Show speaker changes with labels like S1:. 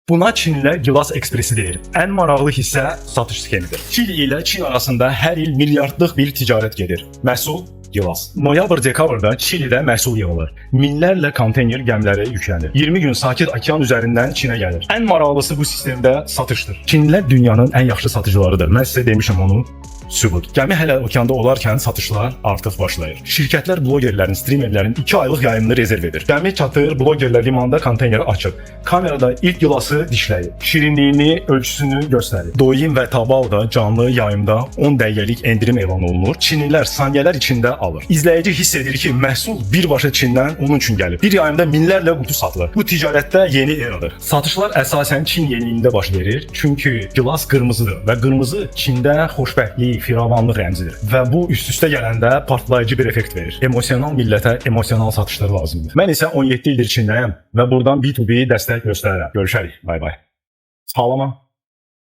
S1: Buna Çinlilər gilas ekspresi deyir. Ən maraqlı hissə satış sxemidir. Çili ilə Çin arasında hər il milyardlıq bir ticarət gedir. Məhsul gilas. Noyabr-dekabrda Çilidə məhsul yığılır. Minlərlə konteyner gəmiləri yüklənir. 20 gün sakit okean üzərindən Çinə gəlir. Ən maraqlısı bu sistemdə satışdır. Çinlilər dünyanın ən yaxşı satıcılarıdır. Mən sizə demişəm onu. Sübut. Gəmi hələ okeanda olarkən satışlar artıq başlayır. Şirkətlər blogerlərin, streamerlərin 2 aylıq yayımını rezerv edir. Gəmi çatır, blogerlər limanda konteyneri açır. Kamerada ilk gilası dişləyir. Şirinliyini, ölçüsünü göstərir. Douyin və Taobao'da canlı yayımda 10 dəqiqəlik endirim elan olunur. Çinlilər saniyələr içində alır. İzləyici hiss edir ki, məhsul birbaşa Çindən onun üçün gəlib. Bir yayımda minlərlə qutu satılır. Bu ticarətdə yeni eradır. Satışlar əsasən Çin yeniliyində baş verir. Çünki gilas qırmızıdır və qırmızı Çində xoşbəxtlik, firavanlıq rəmzidir və bu üst-üstə gələndə partlayıcı bir effekt verir. Emosional millətə emosional satışlar lazımdır. Mən isə 17 ildir Çindəyəm və buradan B2B dəstək göstərirəm. Görüşərik. Bay bay. Sağlama.